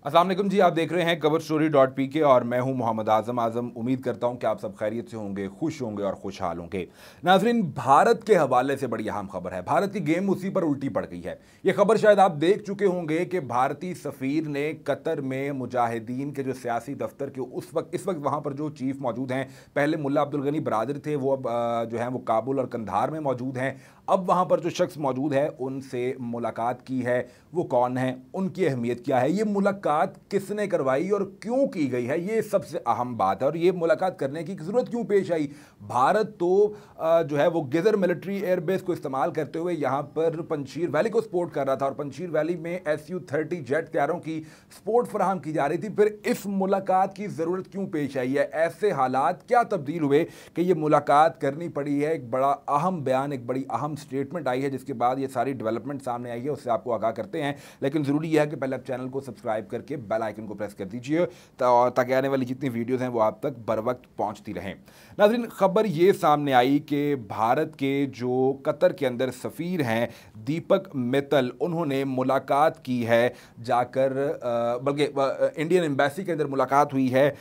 अस्सलाम वालेकुम जी, आप देख रहे हैं coverstory.pk और मैं हूं मोहम्मद आज़म। उम्मीद करता हूं कि आप सब खैरियत से होंगे, खुश होंगे और खुशहाल होंगे। नाज़रीन, भारत के हवाले से बड़ी अहम खबर है। भारत की गेम उसी पर उल्टी पड़ गई है। ये खबर शायद आप देख चुके होंगे कि भारतीय सफ़ीर ने कतर में मुजाहिदीन के जो सियासी दफ्तर के इस वक्त वहाँ पर जो चीफ मौजूद हैं, पहले मुल्ला अब्दुल गनी बरादर थे, वो अब जो हैं वो काबुल और कंधार में मौजूद हैं। अब वहाँ पर जो शख्स मौजूद है उनसे मुलाकात की है। वो कौन है, उनकी अहमियत क्या है, ये मुलाकात किसने करवाई और क्यों की गई है, ये सबसे अहम बात है। और ये मुलाकात करने की ज़रूरत क्यों पेश आई। भारत तो जो है वो गिजर मिलिट्री एयरबेस को इस्तेमाल करते हुए यहाँ पर पंजशीर वैली को सपोर्ट कर रहा था और पंजशीर वैली में SU-30 जेट तैयारों की सपोर्ट फराहम की जा रही थी। फिर इस मुलाकात की ज़रूरत क्यों पेश आई है, ऐसे हालात क्या तब्दील हुए कि ये मुलाकात करनी पड़ी है। एक बड़ा अहम बयान, एक बड़ी अहम स्टेटमेंट आई है जिसके बाद ये सारी डेवलपमेंट सामने आई है, उससे आपको आगाह करते हैं। लेकिन ज़रूरी यह है कि पहले आप चैनल को सब्सक्राइब करके बेल आइकन को प्रेस कर दीजिए ताकि आने वाली जितनी वीडियोज़ हैं वो आप तक बर वक्त पहुँचती रहें। नाज़रीन, खबर ये सामने आई कि भारत के जो कतर के अंदर सफ़ीर हैं दीपक मित्तल, उन्होंने मुलाकात की है जाकर, बल्कि इंडियन एम्बेसी के अंदर मुलाकात हुई है।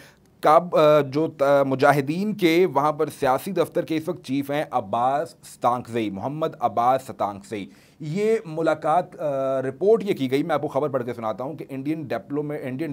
कब जो मुजाहिदीन के वहाँ पर सियासी दफ्तर के इस वक्त चीफ हैं अब्बास सतांकज़ई, मोहम्मद अब्बास सतांकज़ई, ये मुलाकात रिपोर्ट ये की गई। मैं आपको खबर पढ़ के सुनाता हूँ कि Indian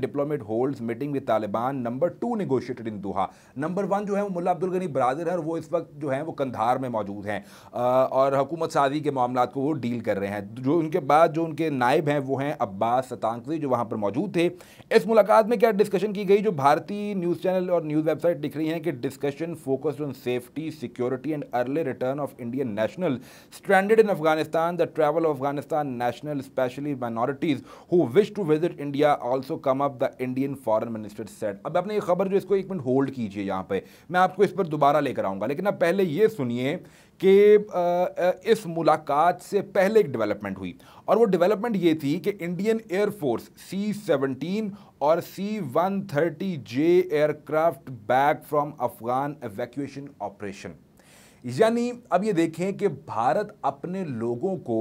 diplomat holds meeting with Taliban, number 2 negotiated in Doha. Number 1 जो है वो मुल्ला अब्दुल गनी बरादर है और वो इस वक्त जो है वो कंधार में मौजूद हैं और हुकूमत साजी के मामला को वो डील कर रहे हैं। जो उनके बाद जो उनके नायब हैं वो हैं अब्बास सतांकज़ई, जो वहाँ पर मौजूद थे। इस मुलाकात में क्या डिस्कशन की गई, जो भारतीय न्यूज़ चैनल और न्यूज़ वेबसाइट लिख रही हैं कि discussion focused on safety, security and early return of Indian national stranded in Afghanistan, the travel of Afghanistan national, especially minorities who wish to visit India also come up, the Indian foreign minister said। अब आपने ये खबर जो, इसको एक minute hold कीजिए, यहाँ पे मैं आपको इस पर दोबारा लेकर आऊँगा, लेकिन अब पहले ये सुनिए कि इस मुलाकात से पहले एक डेवलपमेंट हुई और वो डेवलपमेंट ये थी कि इंडियन एयरफोर्स C-17 और C-130J aircraft back from Afghan evacuation operation. यानी अब ये देखें कि भारत अपने लोगों को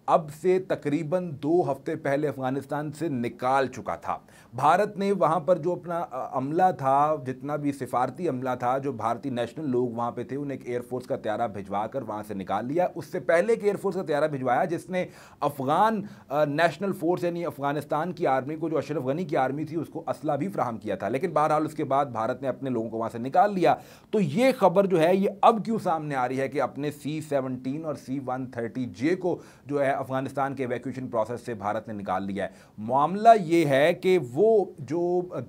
अब से तकरीबन 2 हफ्ते पहले अफगानिस्तान से निकाल चुका था। भारत ने वहाँ पर जो अपना अमला था, जितना भी सिफारती अमला था, जो भारतीय नेशनल लोग वहाँ पे थे, उन्हें एक एयरफोर्स का त्यारा भिजवा कर वहाँ से निकाल लिया। उससे पहले एक एयरफोर्स का त्यारा भिजवाया जिसने अफगान नेशनल फोर्स यानी अफगानिस्तान की आर्मी को, जो अशरफ गनी की आर्मी थी, उसको असला भी फ्राहम किया था। लेकिन बहरहाल उसके बाद भारत ने अपने लोगों को वहाँ से निकाल लिया। तो ये खबर जो है ये अब क्यों सामने आ रही है कि अपने C-17 और C-130J को जो है अफगानिस्तान के इवैक्यूएशन प्रोसेस से भारत ने निकाल लिया है। मामला ये है कि वो जो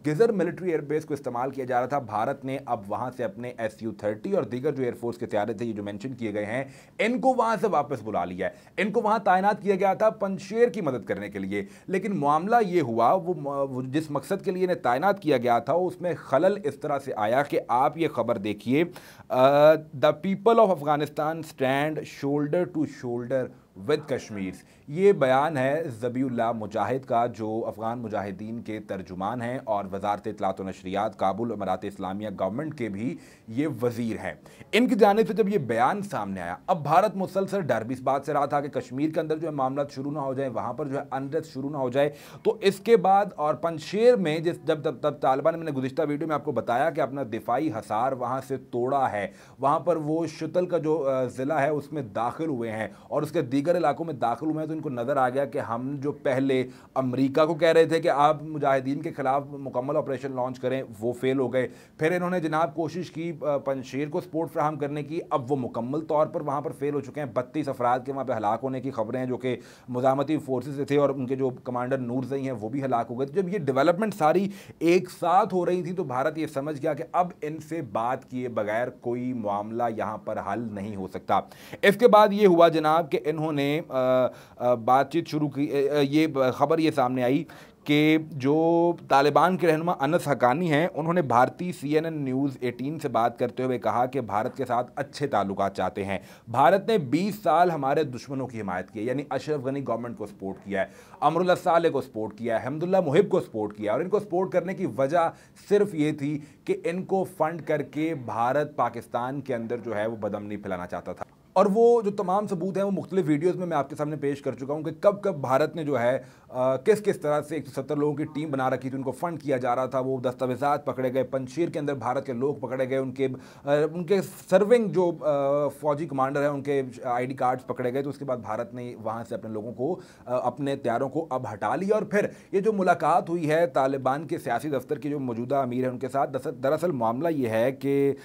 गिजर मिलिट्री एयरबेस को इस्तेमाल किया जा रहा था, भारत ने अब वहां से अपने SU-30 और दीगर जो एयरफोर्स के तैयारे थे, ये जो मेंशन किए गए हैं, इनको वहां से वापस बुला लिया है। इनको वहां तैनात किया गया था पंजशेर की मदद करने के लिए। लेकिन मामला ये हुआ, वो जिस मकसद के लिए इन्हें तैनात किया गया था उसमें खलल इस तरह से आया कि आप ये खबर देखिए, the people of Afghanistan stand shoulder to shoulder with Kashmir. ये बयान है ज़बीउल्लाह मुजाहिद का, जो अफ़गान मुजाहिदीन के तर्जुमान हैं और वज़ारत इत्तलात व नशरियात काबुल अमारात इस्लामिया गवर्नमेंट के भी ये वज़ीर हैं। इनकी जानिब से जब ये बयान सामने आया, अब भारत मुसलसल डर भी इस बात से रहा था कि कश्मीर के अंदर जो है मामला शुरू ना हो जाए, वहाँ पर जो है अनरेस्ट शुरू ना हो जाए। तो इसके बाद और पंजशेर में तब तालिबान, मैंने गुज़िश्ता वीडियो में आपको बताया कि अपना दिफाई हसार वहाँ से तोड़ा है, वहाँ पर वो शुतल का जो ज़िला है उसमें दाखिल हुए हैं और उसके दीगर इलाकों में दाखिल हुए हैं। तो इनको नज़र आ गया कि हम जो पहले अमेरिका को कह रहे थे कि आप मुजाहिदीन के खिलाफ मुकम्मल ऑपरेशन लॉन्च करें, वो फेल हो गए। फिर इन्होंने जनाब कोशिश की पंजशेर को सपोर्ट फ्राहम करने की, अब वो मुकम्मल तौर पर वहाँ पर फेल हो चुके हैं। 32 अफराद के वहाँ पर हलाक होने की खबरें हैं, जो कि मुजामती फोर्सेस से थे और उनके जो कमांडर नूरजई हैं वो भी हलाक हो गए। तो जब ये डेवलपमेंट सारी एक साथ हो रही थी तो भारत ये समझ गया कि अब इनसे बात किए बगैर कोई मामला यहाँ पर हल नहीं हो सकता। इसके बाद ये हुआ जनाब कि इन्होंने बातचीत शुरू की। ये खबर ये सामने आई कि जो तालिबान के रहनुमा अनस हकानी हैं, उन्होंने भारतीय CNN न्यूज़ 18 से बात करते हुए कहा कि भारत के साथ अच्छे ताल्लुकात चाहते हैं। भारत ने 20 साल हमारे दुश्मनों की हिमायत की है, यानी अशरफ गनी गवर्नमेंट को सपोर्ट किया है, अमरुल्लाह सालेह को सपोर्ट किया है, हमदुल्ला मुहिब को सपोर्ट किया, और इनको सपोर्ट करने की वजह सिर्फ ये थी कि इनको फंड करके भारत पाकिस्तान के अंदर जो है वो बदअमनी फैलाना चाहता था। और वो जो तमाम सबूत हैं वो मुख्तलिफ वीडियोज़ में मैं आपके सामने पेश कर चुका हूँ कि कब कब भारत ने जो है किस किस तरह से 170 लोगों की टीम बना रखी थी, उनको फंड किया जा रहा था, वो दस्तावेजात पकड़े गए, पंजशीर के अंदर भारत के लोग पकड़े गए, उनके सर्विंग जो फौजी कमांडर हैं उनके आईडी कार्ड्स पकड़े गए। तो उसके बाद भारत ने वहाँ से अपने लोगों को अपने तैयारों को अब हटा लिया। और फिर ये जो मुलाकात हुई है तालिबान के सियासी दफ्तर के जो मौजूदा अमीर है उनके साथ, दरअसल मामला ये है कि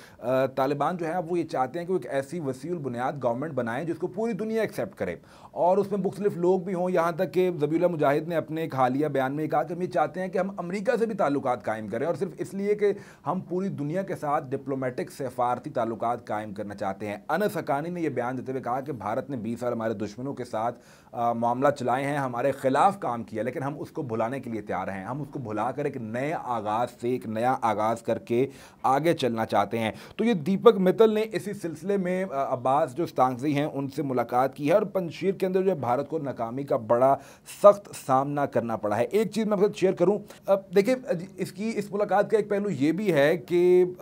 तालिबान जो है वो ये चाहते हैं कि वो एक ऐसी वसीउल बुनियाद गवर्नमेंट बनाएं जिसको पूरी दुनिया एक्सेप्ट करे और उसमें मुख्तलिफ लोग भी हों। यहाँ तक कि ज़बीउल्लाह मुजाहिद ने अपने एक हालिया बयान में कहा कि हम ये चाहते हैं कि हम अमेरिका से भी ताल्लुकात कायम करें, और सिर्फ इसलिए कि हम पूरी दुनिया के साथ डिप्लोमेटिक सफारती ताल्लुकात कायम करना चाहते हैं। अनस हक्कानी ने यह बयान देते हुए कहा कि भारत ने 20 साल हमारे दुश्मनों के साथ मामला चलाए हैं, हमारे खिलाफ काम किया, लेकिन हम उसको भुलाने के लिए तैयार हैं। हम उसको भुला कर एक नए आगाज़ से एक नया आगाज़ करके आगे चलना चाहते हैं। तो ये दीपक मित्तल ने इसी सिलसिले में अब्बास जो स्तांगज़ी हैं उनसे मुलाकात की है और पंजशीर के अंदर जो है भारत को नाकामी का बड़ा सख्त सामना करना पड़ा है। एक चीज़ मैं आपके साथ शेयर करूं, देखिए इस मुलाकात का एक पहलू ये भी है कि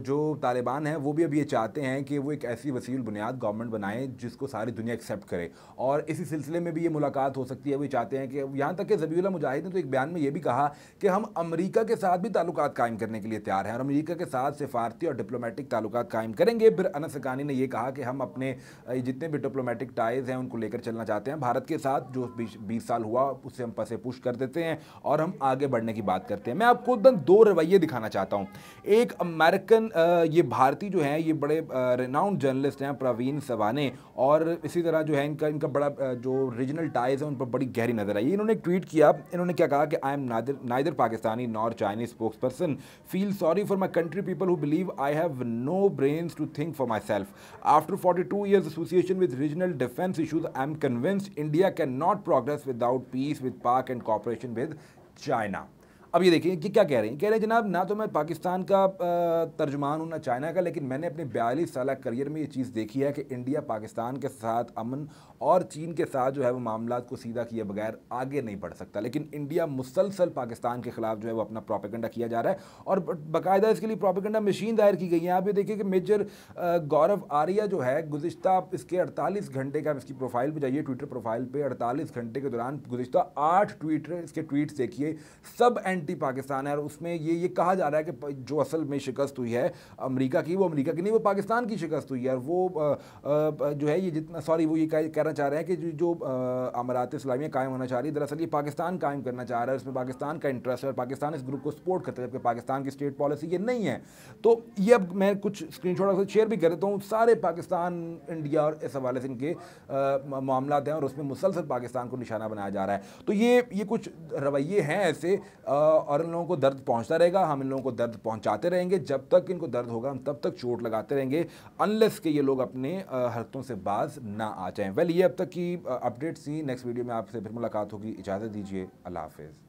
जो तालिबान है वो भी अब ये चाहते हैं कि वो एक ऐसी वसील बुनियाद गवर्नमेंट बनाए जिसको सारी दुनिया एक्सेप्ट करे, और इसी सिलसिले में भी ये मुलाकात हो सकती है। वो चाहते हैं कि यहाँ तक कि ज़बीउल्लाह मुजाहिद ने तो एक बयान में ये भी कहा कि हम अमेरिका के साथ भी ताल्लुकात कायम करने के लिए तैयार हैं और अमेरिका के साथ सिफारती और डिप्लोमेटिक ताल्लुकात कायम करेंगे। फिर अनस हक्कानी ने यह कहा कि हम अपने जितने भी डिप्लोमेटिक टाइज़ हैं उनको लेकर चलना चाहते हैं भारत के साथ। जो 20 साल हुआ उससे हम पसे पुश कर देते हैं और हम आगे बढ़ने की बात करते हैं। मैं आपको दो रवैये दिखाना चाहता हूँ। एक अमेरिकन ये भारतीय जो हैं ये बड़े रिनाउंड जर्नलिस्ट हैं प्रवीण सवाने, और इसी तरह जो है इनका बड़ा जो रीजनल टाइज़ हैं उन पर बड़ी गहरी नज़र आई। इन्होंने एक ट्वीट किया, इन्होंने क्या कहा कि I am neither Pakistani nor Chinese spokesperson, feel sorry for my country people who believe I have no brains to think for myself. आफ्टर 42 years association with regional defense issues, I am convinced India cannot progress without peace with Pak and cooperation with China। अब ये देखिए कि क्या कह रहे हैं, कह रहे हैं जनाब ना तो मैं पाकिस्तान का तर्जुमान हूँ ना चाइना का, लेकिन मैंने अपने 42 साल करियर में ये चीज़ देखी है कि इंडिया पाकिस्तान के साथ अमन और चीन के साथ जो है वो मामलात को सीधा किए बगैर आगे नहीं बढ़ सकता। लेकिन इंडिया मुसलसल पाकिस्तान के खिलाफ जो है वो अपना प्रोपेगेंडा किया जा रहा है और बाकायदा इसके लिए प्रोपेगेंडा मशीन दायर की गई है। आप ये देखिए कि मेजर गौरव आर्या जो है गुज़िश्ता इसके 48 घंटे का, इसकी प्रोफाइल पर जाइए ट्विटर प्रोफाइल पर, 48 घंटे के दौरान गुज़िश्ता 8 ट्विटर इसके ट्वीट्स देखिए, सब एंटी पाकिस्तान है। और उसमें ये कहा जा रहा है कि जो असल में शिकस्त हुई है अमेरिका की, वो अमेरिका की नहीं, वो पाकिस्तान की शिकस्त हुई है। और वो जो है ये जितना वो ये कहना चाह रहे हैं कि जो अमारात इस्लामिया कायम होना चाह रही है, दरअसल ये पाकिस्तान कायम करना चाह रहा है, उसमें पाकिस्तान का इंटरेस्ट है और पाकिस्तान इस ग्रुप को सपोर्ट करता है, जबकि पाकिस्तान की स्टेट पॉलिसी ये नहीं है। तो ये अब मैं कुछ स्क्रीनशॉट शेयर भी कर देता हूँ। सारे पाकिस्तान, इंडिया और इस हवाले से इनके मामला हैं और उसमें मुसलसल पाकिस्तान को निशाना बनाया जा रहा है। तो ये कुछ रवैये हैं ऐसे, और इन लोगों को दर्द पहुंचता रहेगा, हम इन लोगों को दर्द पहुंचाते रहेंगे। जब तक इनको दर्द होगा हम तब तक चोट लगाते रहेंगे, अनलेस के ये लोग अपने हरकतों से बाज ना आ जाएं। वेल, ये अब तक की अपडेट्स थी। नेक्स्ट वीडियो में आपसे फिर मुलाकात होगी। इजाज़त दीजिए, अल्लाह हाफिज़।